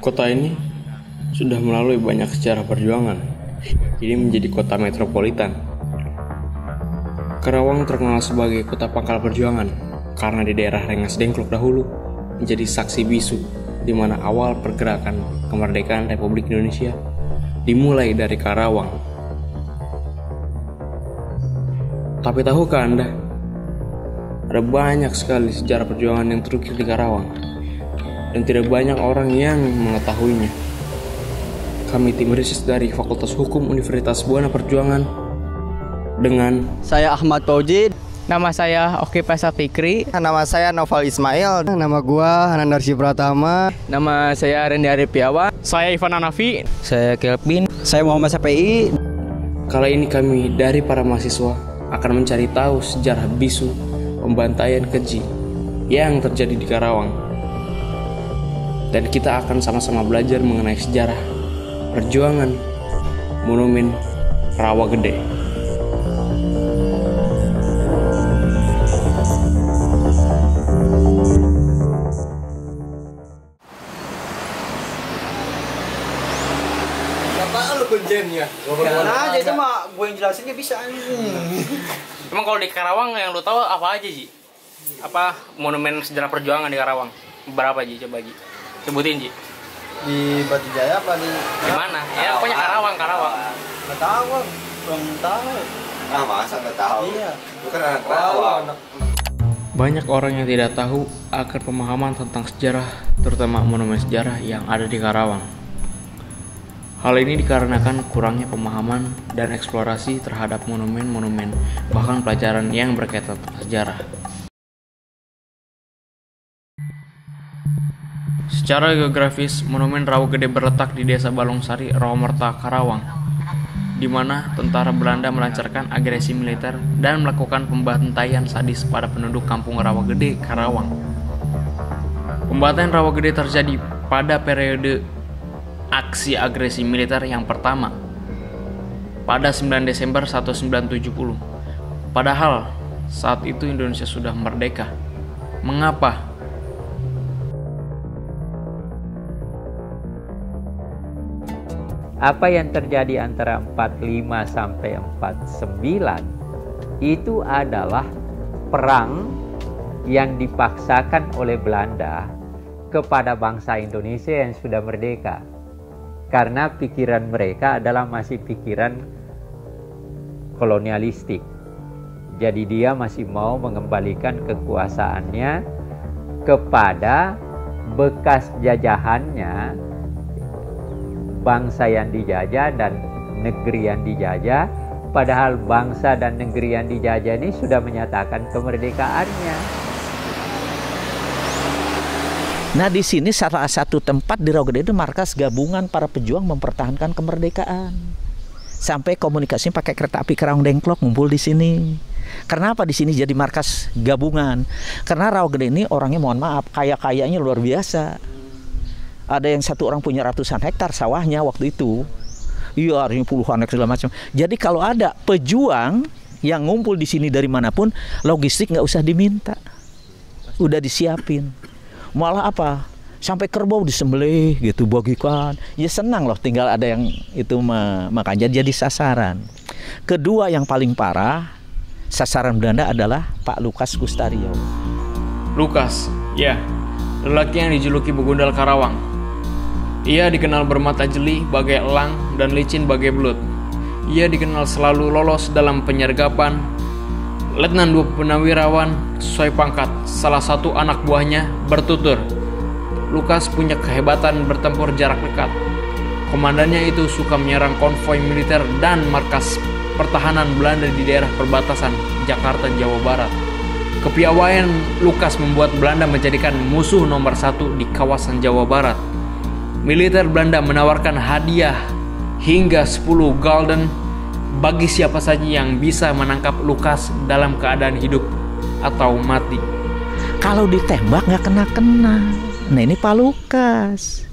Kota ini sudah melalui banyak sejarah perjuangan. Kini menjadi kota metropolitan. Karawang terkenal sebagai kota pangkal perjuangan karena di daerah Rengas Dengklok dahulu menjadi saksi bisu di mana awal pergerakan kemerdekaan Republik Indonesia dimulai dari Karawang. Tapi tahukah Anda, ada banyak sekali sejarah perjuangan yang terukir di Karawang dan tidak banyak orang yang mengetahuinya. Kami tim riset dari Fakultas Hukum Universitas Buana Perjuangan dengan saya Ahmad Fauji. Nama saya Oki Pesa Fikri. Nama saya Noval Ismail. Nama gua Anandarsi Pratama. Nama saya Rendi Arifiawan. Saya Ivan Anafi. Saya Kelvin. Saya Muhammad Sapi. Kali ini kami dari para mahasiswa akan mencari tahu sejarah bisu pembantaian keji yang terjadi di Karawang. Dan kita akan sama-sama belajar mengenai sejarah perjuangan Monumen Rawa Gede. Apaan lu kuncinya? Nah, jadi mah gue yang jelasin gak bisa. Emang kalau di Karawang yang lu tahu apa aja Ji? Apa monumen sejarah perjuangan di Karawang? Berapa Ji? Coba Ji sebutin Ji. Di Batu Jaya apa di mana? Ya pokoknya Karawang. Nggak tahu, belum tahu. Ah masa nggak tahu? Iya. Bukan anak Karawang. Banyak orang yang tidak tahu akan pemahaman tentang sejarah, terutama monumen sejarah yang ada di Karawang. Hal ini dikarenakan kurangnya pemahaman dan eksplorasi terhadap monumen-monumen, bahkan pelajaran yang berkaitan tentang sejarah. Secara geografis, Monumen Rawa Gede berletak di Desa Balungsari, Rawamerta, Karawang, di mana tentara Belanda melancarkan agresi militer dan melakukan pembantaian sadis pada penduduk kampung Rawa Gede, Karawang. Pembantaian Rawa Gede terjadi pada periode aksi agresi militer yang pertama pada 9 Desember 1970. Padahal saat itu Indonesia sudah merdeka. Mengapa? Apa yang terjadi antara 45 sampai 49 itu adalah perang yang dipaksakan oleh Belanda kepada bangsa Indonesia yang sudah merdeka. Karena pikiran mereka adalah masih pikiran kolonialistik. Jadi dia masih mau mengembalikan kekuasaannya kepada bekas jajahannya, bangsa yang dijajah dan negeri yang dijajah, padahal bangsa dan negeri yang dijajah ini sudah menyatakan kemerdekaannya. Nah, di sini salah satu tempat di Rawa Gede itu markas gabungan para pejuang mempertahankan kemerdekaan. Sampai komunikasi pakai kereta api Karawang Dengklok ngumpul di sini. Karena apa di sini jadi markas gabungan? Karena Rawa Gede ini orangnya mohon maaf kaya-kayanya luar biasa. Ada yang satu orang punya ratusan hektar sawahnya waktu itu. Iya, artinya puluhan hektar segala macam. Jadi kalau ada pejuang yang ngumpul di sini dari manapun, logistik nggak usah diminta. Udah disiapin. Malah apa? Sampai kerbau disembelih gitu, bagikan. Ya senang loh tinggal ada yang itu makan jadi sasaran. Kedua yang paling parah, sasaran Belanda adalah Pak Lukas Kustario. Lukas, ya, lelaki yang dijuluki Begundal Karawang. Ia dikenal bermata jeli bagai elang dan licin bagai belut. Ia dikenal selalu lolos dalam penyergapan. Letnan 2 Purnawirawan sesuai pangkat, salah satu anak buahnya bertutur. Lukas punya kehebatan bertempur jarak dekat. Komandannya itu suka menyerang konvoi militer dan markas pertahanan Belanda di daerah perbatasan Jakarta, Jawa Barat. Kepiawaian Lukas membuat Belanda menjadikan musuh nomor 1 di kawasan Jawa Barat. Militer Belanda menawarkan hadiah hingga 10 gulden bagi siapa saja yang bisa menangkap Lukas dalam keadaan hidup atau mati. Kalau ditembak nggak kena-kena. Nah ini Pak Lukas.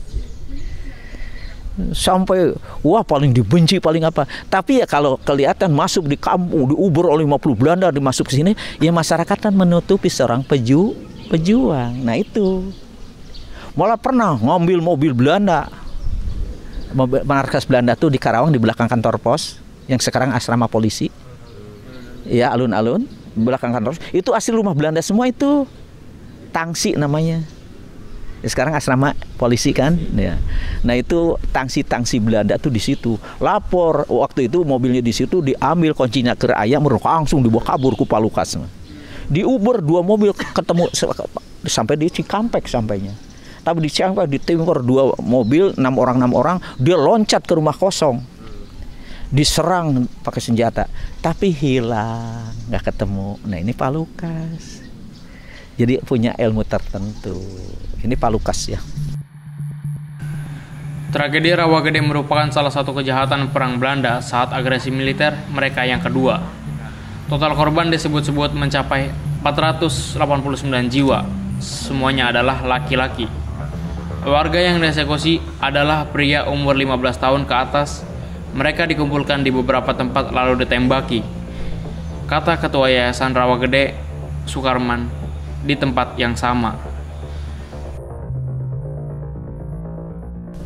sampai wah paling dibenci paling apa. Tapi ya kalau kelihatan masuk di kampung diuber oleh 50 Belanda dimasuk ke sini, ya masyarakat kan menutupi seorang pejuang. Nah itu malah pernah ngambil mobil Belanda, markas Belanda tuh di Karawang di belakang kantor pos yang sekarang asrama polisi. Ya alun-alun belakang kantor itu asli rumah Belanda semua itu, Tangsi namanya. Ya, sekarang asrama polisi kan, ya. Nah itu tangsi Belanda tuh di situ. Lapor waktu itu mobilnya di situ diambil kuncinya ke ayam, langsung dibawa kabur ke Palukas. Di Uber 2 mobil ketemu sampai di Cikampek sampainya. Tapi di Cikampek di Timur 2 mobil 6 orang dia loncat ke rumah kosong. Diserang pakai senjata, tapi hilang, nggak ketemu. Nah ini Palukas. Jadi punya ilmu tertentu. Ini Palukas ya. Tragedi Rawagede merupakan salah satu kejahatan perang Belanda saat agresi militer mereka yang kedua. Total korban disebut-sebut mencapai 489 jiwa. Semuanya adalah laki-laki. Warga yang dieksekusi adalah pria umur 15 tahun ke atas. Mereka dikumpulkan di beberapa tempat lalu ditembaki. Kata Ketua Yayasan Rawagede, Sukarman, di tempat yang sama.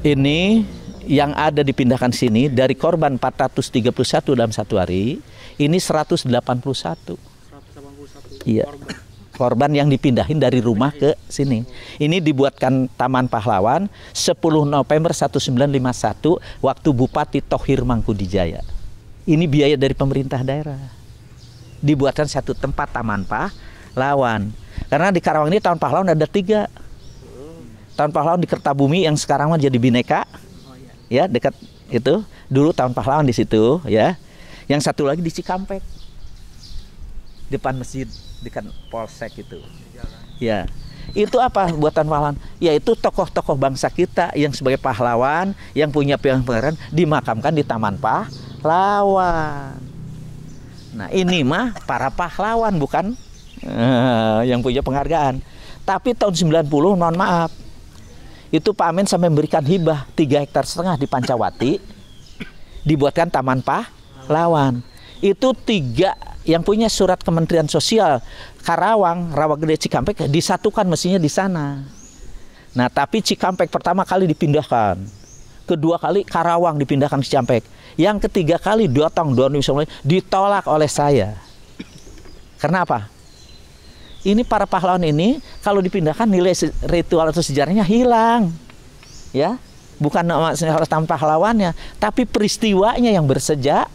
Ini yang ada dipindahkan sini dari korban 431 dalam satu hari, ini 181. Iya. Korban yang dipindahin dari rumah ke sini. Ini dibuatkan Taman Pahlawan 10 November 1951 waktu Bupati Thohir Mangkudijaya. Ini biaya dari pemerintah daerah. Dibuatkan satu tempat Taman Pahlawan. Karena di Karawang ini Taman Pahlawan ada 3. Taman Pahlawan di Kertabumi yang sekarang jadi Bhinneka, ya dekat itu. Dulu Taman Pahlawan di situ, ya. Yang satu lagi di Cikampek, depan masjid dekat Polsek itu. Ya, itu apa buatan pahlawan? Yaitu tokoh-tokoh bangsa kita yang sebagai pahlawan, yang punya penghargaan dimakamkan di Taman Pahlawan. Nah ini mah para pahlawan bukan yang punya penghargaan. Tapi tahun 90 mohon maaf, itu Pak Amin sampai memberikan hibah 3,5 hektar di Pancawati, dibuatkan Taman Pahlawan. Itu 3 yang punya surat Kementerian Sosial Karawang, Rawagede, Cikampek disatukan mestinya di sana. Nah tapi Cikampek pertama kali dipindahkan, kedua kali Karawang dipindahkan ke Cikampek, yang ketiga kali datang ditolak oleh saya. Karena apa? Ini para pahlawan ini kalau dipindahkan nilai ritual atau sejarahnya hilang, ya, bukan harus Taman Pahlawannya, tapi peristiwanya yang bersejarah.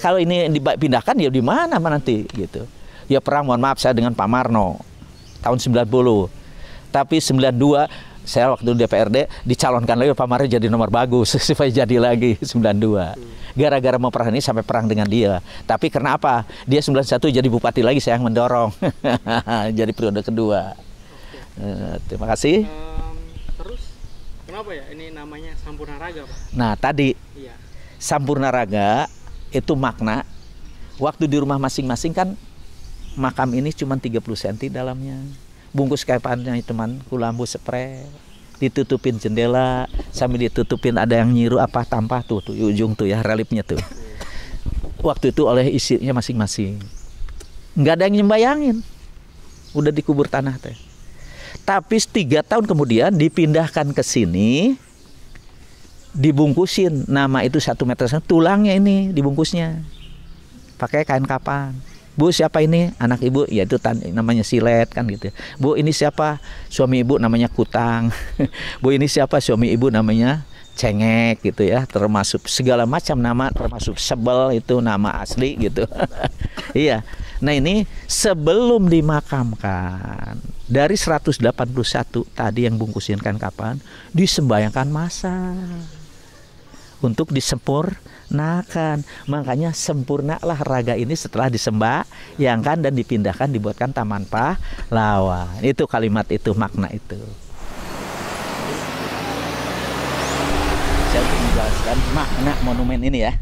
Kalau ini dipindahkan ya di mana nanti gitu. Ya perang, mohon maaf saya dengan Pak Marno tahun 90, tapi 92 saya waktu DPRD dicalonkan lagi Pak Marno jadi nomor bagus supaya jadi lagi 92. Gara-gara mau perang ini sampai perang dengan dia. Tapi karena apa? Dia 91 jadi bupati lagi, saya yang mendorong. Jadi periode kedua. Terima kasih. Terus kenapa ya ini namanya Sampurna Raga, Pak? Nah tadi Iya. Sampurna Raga itu makna. Waktu di rumah masing-masing kan makam ini cuma 30 cm dalamnya. Bungkus kapannya itu man kulambu spray, ditutupin jendela sambil ditutupin ada yang nyiru apa tampah tuh ujung tuh ya reliefnya tuh. Waktu itu oleh isinya masing-masing. Nggak ada yang nyembayangin. Udah dikubur tanah teh. Tapi 3 tahun kemudian dipindahkan ke sini, dibungkusin nama itu 1 meter, tulangnya ini dibungkusnya pakai kain kapan. Bu siapa ini? Anak ibu, ya itu namanya Silet kan gitu. Bu ini siapa? Suami ibu namanya Kutang. Bu ini siapa? Suami ibu namanya Cengek gitu ya. Termasuk segala macam nama, termasuk Sebel itu nama asli gitu. Iya. Nah ini sebelum dimakamkan dari 181 tadi yang bungkusin kain kapan disembayangkan massa untuk disempurnakan. Makanya sempurnalah raga ini setelah disembayangkan dan dipindahkan dibuatkan Taman Pahlawan. Itu kalimat itu, makna itu. Saya ingin menjelaskan makna monumen ini ya.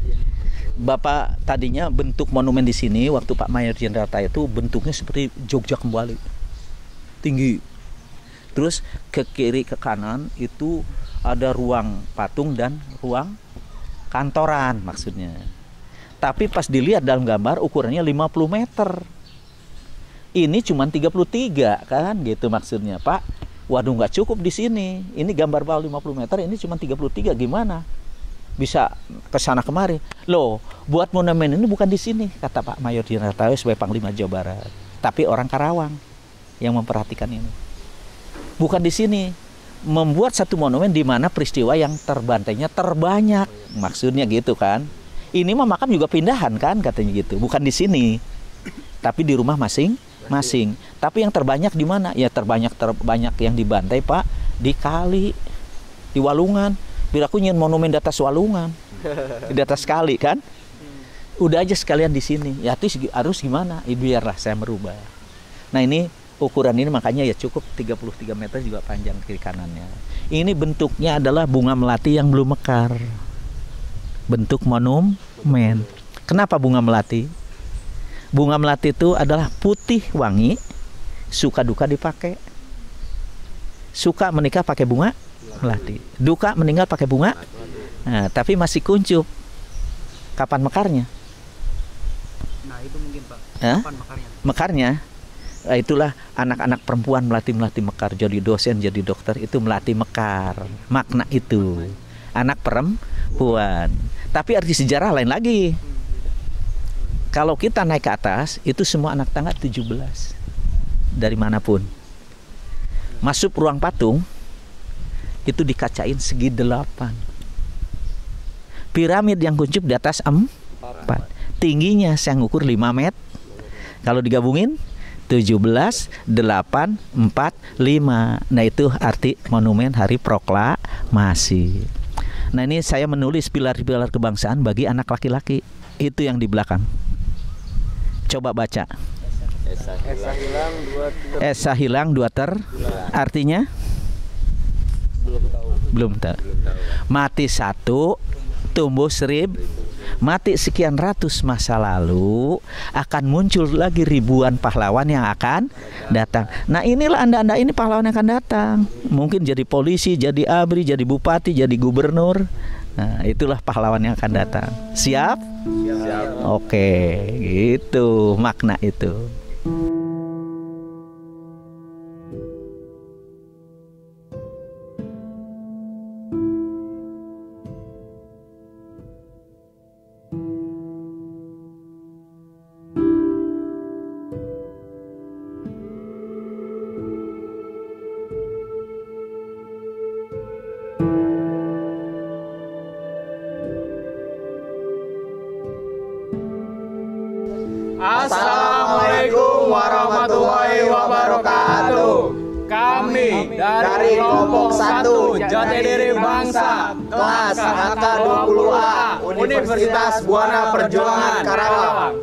Bapak tadinya bentuk monumen di sini waktu Pak Mayor Jenderal Taya itu bentuknya seperti Jogja kembali, tinggi. Terus ke kiri ke kanan itu ada ruang patung dan ruang kantoran maksudnya. Tapi pas dilihat dalam gambar ukurannya 50 meter. Ini cuma 33 kan gitu maksudnya, Pak. Waduh, nggak cukup di sini. Ini gambar bawah 50 meter, ini cuma 33, gimana? Bisa ke sana kemari. Loh, buat monumen ini bukan di sini, kata Pak Mayor Dinartawe sebagai Panglima Jawa Barat. Tapi orang Karawang yang memperhatikan ini. Bukan di sini. Membuat satu monumen di mana peristiwa yang terbantainya terbanyak. Maksudnya gitu kan. Ini mah makam juga pindahan kan katanya gitu. Bukan di sini. Tapi di rumah masing-masing. Tapi yang terbanyak di mana? Ya terbanyak yang dibantai, Pak, di kali, di Walungan. Biar aku nyin monumen di atas Walungan. Di atas kali kan. Udah aja sekalian di sini. Ya harus gimana? Biarlah saya merubah. Nah, ini ukuran ini makanya ya cukup 33 meter juga panjang kiri kanannya. Ini bentuknya adalah bunga melati yang belum mekar. Bentuk monumen. Kenapa bunga melati? Bunga melati itu adalah putih wangi, suka duka dipakai. Suka menikah pakai bunga melati, duka meninggal pakai bunga. Nah, tapi masih kuncup. Kapan mekarnya? Nah, itu mungkin, Pak. Kapan mekarnya? Mekarnya? Itulah anak-anak perempuan melati mekar, jadi dosen, jadi dokter, itu melati mekar. Makna itu anak perempuan. Tapi arti sejarah lain lagi. Kalau kita naik ke atas, itu semua anak tangga 17 dari manapun. Masuk ruang patung, itu dikacain segi 8. Piramid yang kuncup di atas 4. Tingginya saya ngukur 5 meter. Kalau digabungin 17, 8, 4, 5. Nah, itu arti monumen Hari Proklamasi. Nah, ini saya menulis pilar-pilar kebangsaan bagi anak laki-laki. Itu yang di belakang. Coba baca. Esa hilang dua ter. Artinya? Belum tahu. Mati 1, tumbuh 1000. Mati sekian ratus masa lalu, akan muncul lagi ribuan pahlawan yang akan datang. Nah, inilah anda ini pahlawan yang akan datang. Mungkin jadi polisi, jadi abri, jadi bupati, jadi gubernur. Nah, itulah pahlawan yang akan datang. Siap? Siap. Oke, gitu makna itu. Assalamualaikum warahmatullahi wabarakatuh. Kami Dari kelompok 1 Jati Diri Bangsa kelas angkatan 20A Universitas Buana Perjuangan Karawang